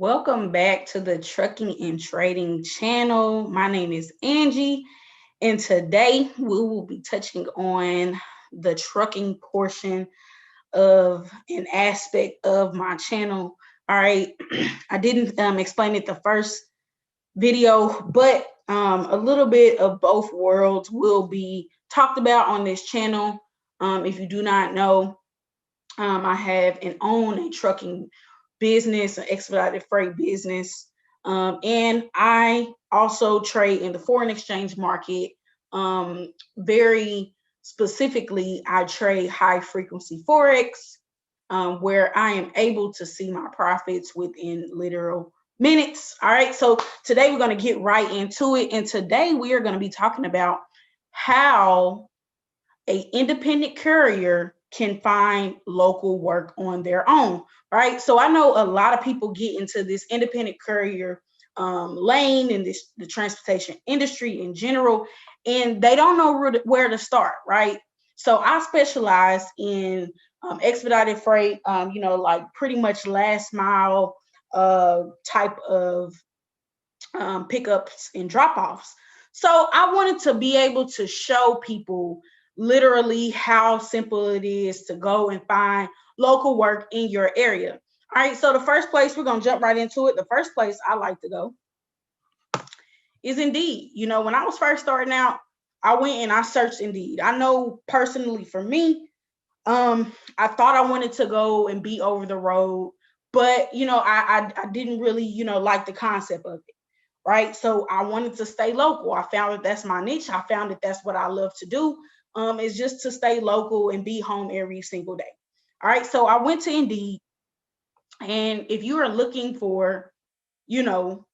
Welcome back to the Trucking and Trading channel. My name is Angie, and today we will be touching on the trucking portion of an aspect of my channel. All right, I didn't explain it the first video, but a little bit of both worlds will be talked about on this channel. If you do not know, I have and own a trucking business, an expedited freight business, and I also trade in the foreign exchange market. Very specifically, I trade high frequency forex, where I am able to see my profits within literal minutes. All right, so today we're going to get right into it, and today we are going to be talking about how a independent courier can find local work on their own, right? So I know a lot of people get into this independent courier lane in the transportation industry in general, and they don't know where to start, right? So I specialize in expedited freight, like pretty much last mile type of pickups and drop offs. So I wanted to be able to show people literally how simple it is to go and find local work in your area. All right, so the first place, we're going to jump right into it. The first place I like to go is Indeed. When I was first starting out, I went and I searched Indeed. I know personally for me, I thought I wanted to go and be over the road, but I didn't really like the concept of it, right? So I wanted to stay local. I found that that's my niche. I found that that's what I love to do, is just to stay local and be home every single day. All right, so I went to Indeed, and if you are looking for, an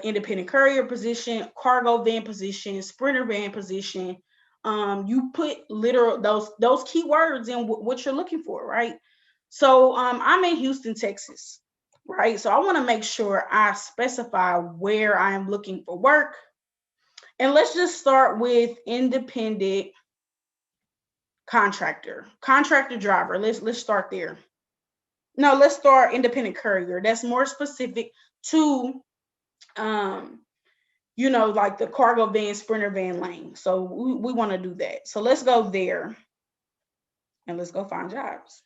independent courier position, cargo van position, sprinter van position, you put literal those keywords in what you're looking for, right? So I'm in Houston, Texas, right? So I want to make sure I specify where I am looking for work. And let's just start with independent contractor driver. Let's start there. No, let's start independent courier. That's more specific to like the cargo van, sprinter van lane. So we want to do that. So let's go there and let's go find jobs.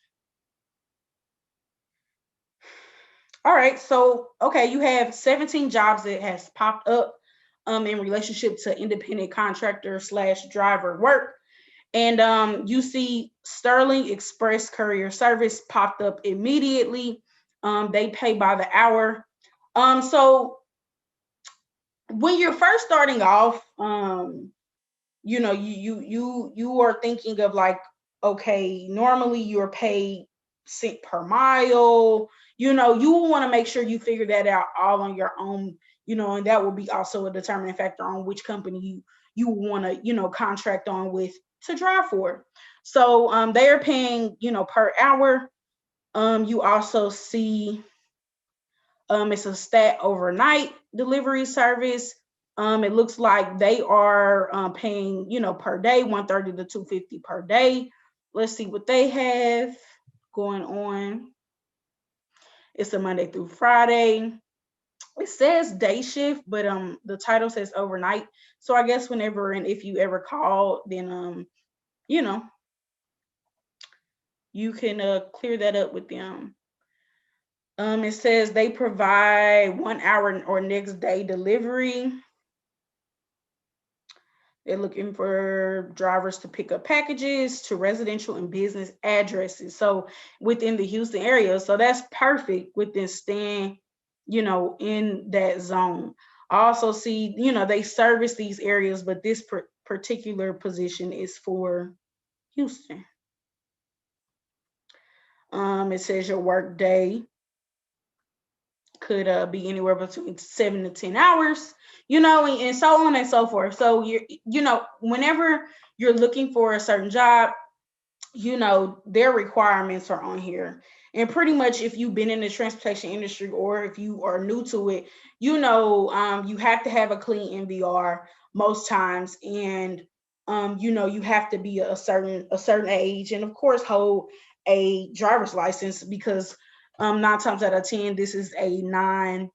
All right, so okay, you have 17 jobs that has popped up in relationship to independent contractor / driver work. And you see Sterling Express Courier Service popped up immediately. They pay by the hour. So when you're first starting off, you are thinking of like, okay, normally you're paid cent per mile. You want to make sure you figure that out all on your own, and that will be also a determining factor on which company you want to, contract on with to drive for. So they are paying, per hour. You also see it's a stat overnight delivery service. It looks like they are paying, per day, 130 to 250 per day. Let's see what they have going on. It's a Monday through Friday. It says day shift, but the title says overnight. So I guess whenever and if you ever call, then you can clear that up with them. It says they provide 1 hour or next day delivery. They're looking for drivers to pick up packages to residential and business addresses. So within the Houston area. So that's perfect within staying, in that zone. I also see, they service these areas, but this particular position is for Houston. It says your work day could be anywhere between 7 to 10 hours, and so on and so forth. So whenever you're looking for a certain job, their requirements are on here. And pretty much if you've been in the transportation industry or if you are new to it, you have to have a clean MVR most times. And, you have to be a certain age and of course hold a driver's license because 9 times out of 10, this is a non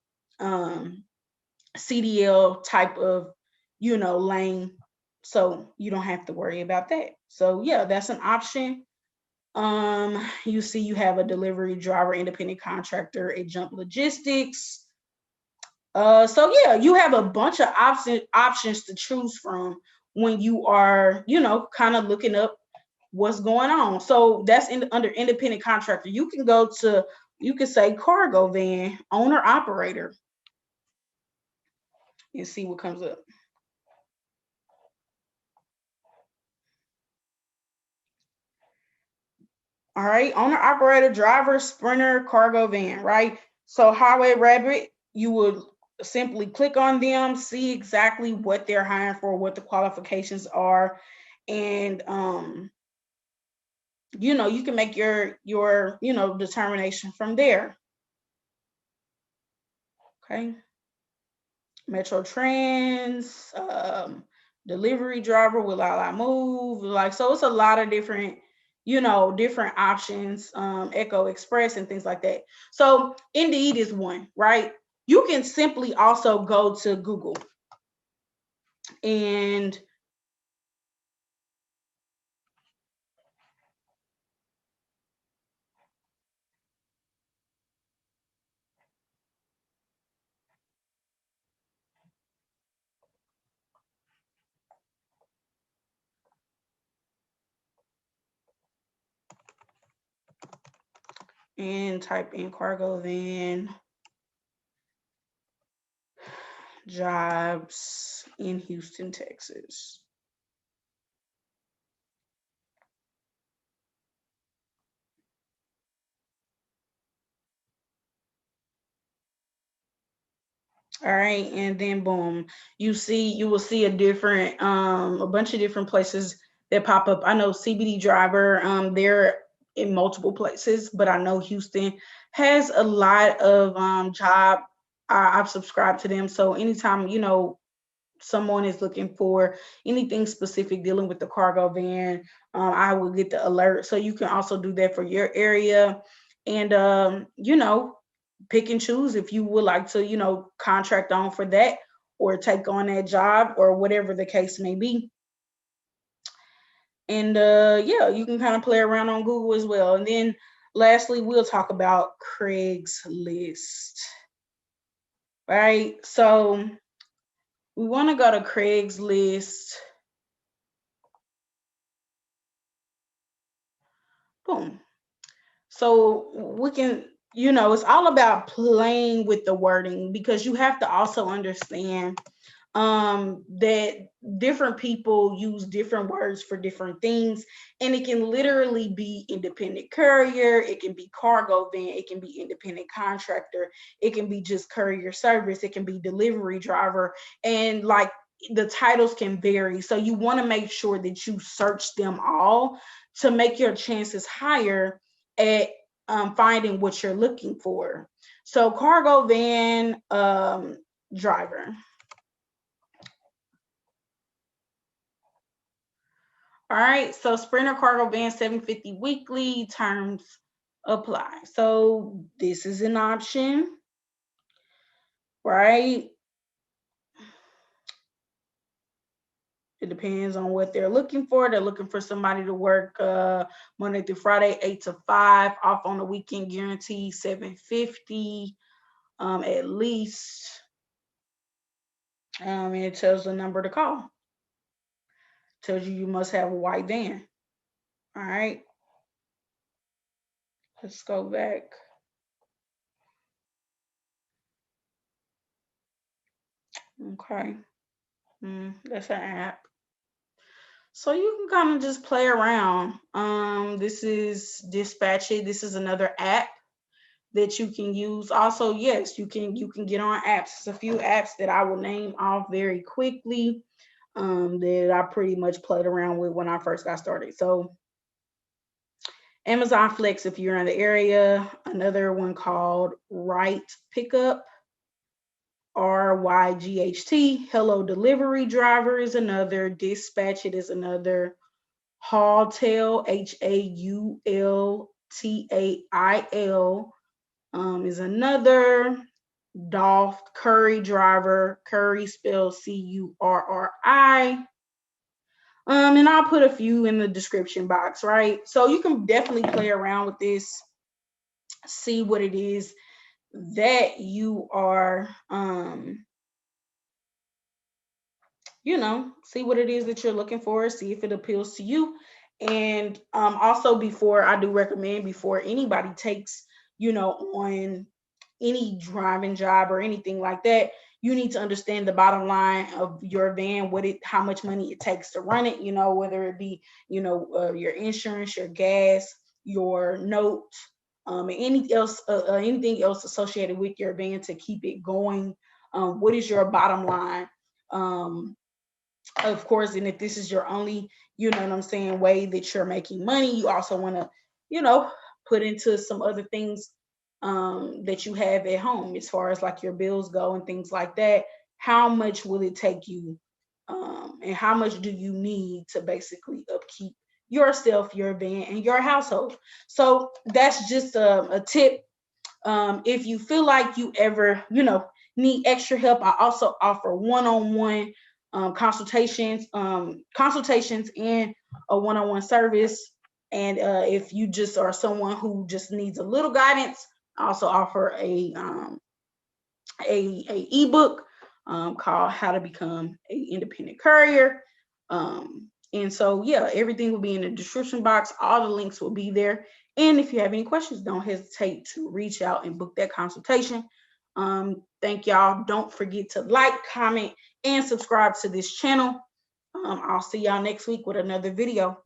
CDL type of, lane. So you don't have to worry about that. So yeah, that's an option. You see you have a delivery driver, independent contractor at Jump Logistics. So yeah, you have a bunch of options to choose from when you are, kind of looking up what's going on. So that's under independent contractor. You can say cargo van, owner operator, and see what comes up. All right, owner operator, driver, sprinter, cargo van, right? So Highway Rabbit, you would simply click on them, see exactly what they're hiring for, what the qualifications are, and you can make your determination from there. Okay. Metro Trans, delivery driver, will I move? Like, so it's a lot of different, different options, Echo Express and things like that. So Indeed is one, right? You can simply also go to Google and type in cargo van jobs in Houston, Texas. All right, and then boom, you will see a bunch of different places that pop up. I know CBD Driver, they're in multiple places, but I know Houston has a lot of job. I've subscribed to them, so anytime someone is looking for anything specific dealing with the cargo van, I will get the alert. So you can also do that for your area, and pick and choose if you would like to, contract on for that or take on that job or whatever the case may be. And yeah, you can kind of play around on Google as well. And then lastly, we'll talk about Craigslist. Right? So we want to go to Craigslist. Boom. So we can, it's all about playing with the wording, because you have to also understand that different people use different words for different things, and it can literally be independent courier, it can be cargo van, it can be independent contractor, it can be just courier service, it can be delivery driver, and like the titles can vary. So you want to make sure that you search them all to make your chances higher at finding what you're looking for. So cargo van driver. All right, so Sprinter cargo van $750 weekly, terms apply. So this is an option, right? It depends on what they're looking for. They're looking for somebody to work Monday through Friday, 8 to 5, off on the weekend, guarantee $750 at least. And it tells the number to call. Tells you must have a white van. All right. Let's go back. Okay. That's an app. So you can kind of just play around. This is Dispatch It. This is another app that you can use. Also, yes, you can get on apps. There's a few apps that I will name off very quickly that I pretty much played around with when I first got started. So Amazon Flex, if you're in the area, another one called Ryght Pickup, RYGHT. Hello Delivery Driver is another. Dispatch It is another. Haultail, HAULTAIL. is another. DOFT, Curri Driver, Curri spelled Curri. And I'll put a few in the description box, right? So you can definitely play around with this, see what it is that you are, see what it is that you're looking for, see if it appeals to you. And also, before I do recommend, before anybody takes, on any driving job or anything like that, you need to understand the bottom line of your van, how much money it takes to run it, whether it be, your insurance, your gas, your notes, and anything else associated with your van to keep it going. What is your bottom line? Of course, and if this is your only, way that you're making money, you also want to, put into some other things that you have at home, as far as like your bills go and things like that. How much will it take you, and how much do you need to basically upkeep yourself, your van, and your household? So that's just a tip. If you feel like you ever, need extra help, I also offer one-on-one consultations and a one-on-one service. And if you just are someone who just needs a little guidance, I also offer a ebook called How to Become an Independent Courier. And so, yeah, everything will be in the description box. All the links will be there. And if you have any questions, don't hesitate to reach out and book that consultation. Thank y'all. Don't forget to like, comment, and subscribe to this channel. I'll see y'all next week with another video.